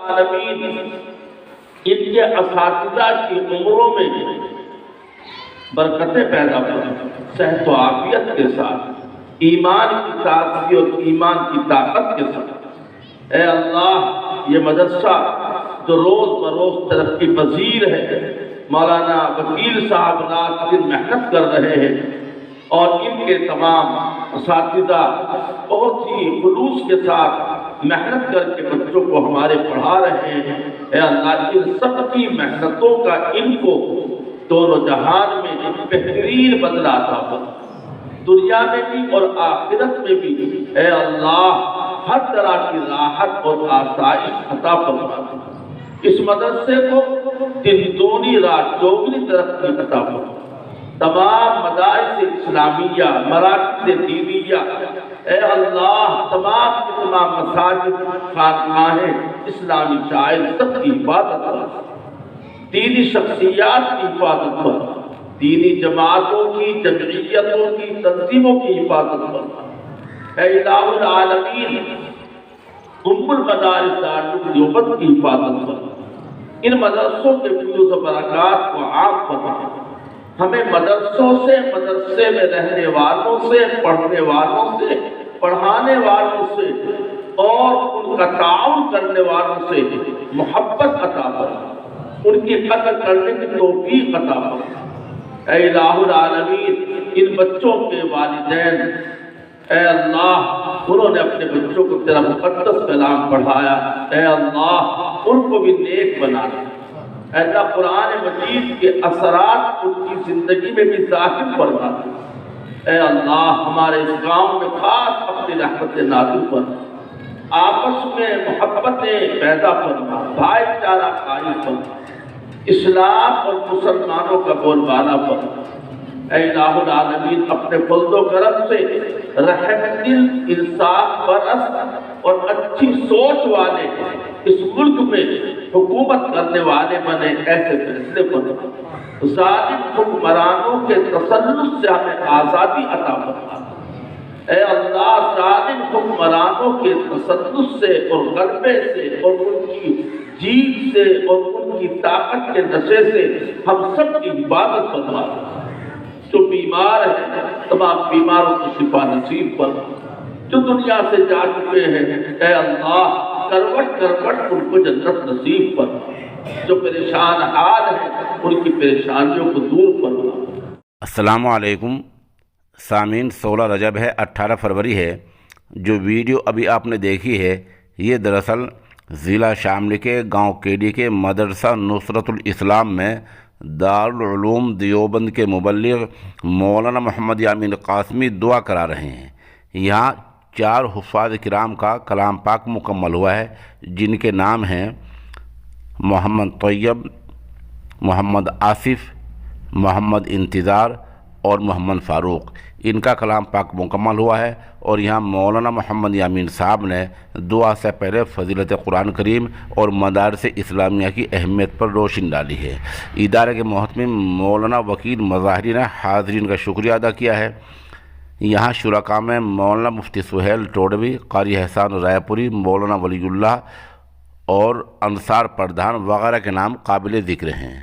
عالمین ان کے اساتذہ کی عمروں میں برکتیں پیدا کریں، صحت و عافیت کے ساتھ، ایمان کی تازگی اور ایمان کی طاقت کے ساتھ۔ اے اللہ، یہ مدرسہ جو روز بروز ترقی پذیر ہے، مولانا وکیل صاحب رات دن محنت کر رہے ہیں اور ان کے تمام اساتذہ بہت ہی خلوص کے ساتھ محنت کر کے بچوں کو ہمارے پڑھا رہے ہیں۔ اے اللہ، ان سب کی محنتوں کا ان کو دونوں جہان میں بہترین بدلہ عطا فرما، دنیا میں بھی اور آخرت میں بھی۔ اے اللہ، ہر طرح کی راحت اور آسائش عطا فرما، اس مدرسے کو دن دونی رات چوگنی ترقی عطا فرما، تمام مدارس اسلامیہ، مراکز دینیہ، اے اللہ، تمام کے تمام مساجد، خانقاہیں، اسلامی شاعر سب کی حفاظت فرما، دینی شخصیات کی حفاظت فرما، دینی جماعتوں کی، جمعیتوں کی، تنظیموں کی حفاظت فرما۔ اے الہ العالمین، ام المدارس دارالعلوم دیوبند کی حفاظت فرما، ان مدرسوں کے فیوز و برکات کو عام فرما، ہمیں مدرسوں سے، مدرسے میں رہنے والوں سے، پڑھنے والوں سے، پڑھانے والوں سے اور ان کا تعاون کرنے والوں سے محبت عطا فرما، ان کی قدر کرنے کی توفیق عطا فرما۔ اے الہ العالمین، ان بچوں کے والدین، اے اللہ، انہوں نے اپنے بچوں کو تیرا مقدس کلام پڑھایا، اے اللہ ان کو بھی نیک بنا دے۔ اے اللہ، قرآن مجید کے اثرات ان کی زندگی میں بھی ظاہر فرما دے۔ اے اللہ، ہمارے اس گاؤں میں خاص اپنی رحمت نازل فرما، آپس میں محبتیں پیدا فرما، بھائی چارہ قائم فرما، اسلام اور مسلمانوں کا بول بالا فرما۔ اے الہ العالمین، اپنے فضل و کرم سے رحم دل، انصاف پرست اور اچھی سوچ والے اس ملک میں حکومت کرنے والے بنے، ایسے فیصلے فرما، ظالم حکمرانوں کے تسلط سے ہمیں آزادی عطا فرما۔ اے اللہ، ظالم حکمرانوں کے تسلط سے اور غلبے سے اور ان کی جیت سے اور ان کی طاقت کے نشے سے ہم سب کی حفاظت فرما۔ جو بیمار ہیں تمام بیماروں کو شفا نصیب فرما، جو دنیا سے جا چکے ہیں اے اللہ کروٹ کروٹ ان کو جنت نصیب فرما، جو پریشان حال ہیں ان کی پریشانیوں کو دور فرما۔ السلام علیکم سامعین، 16 رجب ہے، 18 فروری ہے۔ جو ویڈیو ابھی آپ نے دیکھی ہے یہ دراصل ضلع شاملی کے گاؤں کیڈی کے مدرسہ نصرت الاسلام میں دارالعلوم دیوبند کے مبلغ مولانا محمد یامین قاسمی دعا کرا رہے ہیں۔ یہاں 4 حفاظ کرام کا کلام پاک مکمل ہوا ہے، جن کے نام ہیں محمد طیب، محمد آصف، محمد انتظار اور محمد فاروق۔ ان کا کلام پاک مکمل ہوا ہے اور یہاں مولانا محمد یامین صاحب نے دعا سے پہلے فضیلت قرآن کریم اور مدارس اسلامیہ کی اہمیت پر روشنی ڈالی ہے۔ ادارے کے محتمم مولانا وکیل مظاہری نے حاضرین کا شکریہ ادا کیا ہے۔ یہاں شرکاء میں مولانا مفتی سہیل ٹوڈوی، قاری احسان رائے پوری، مولانا ولی اللہ اور انصار پردھان وغیرہ کے نام قابل ذکر ہیں۔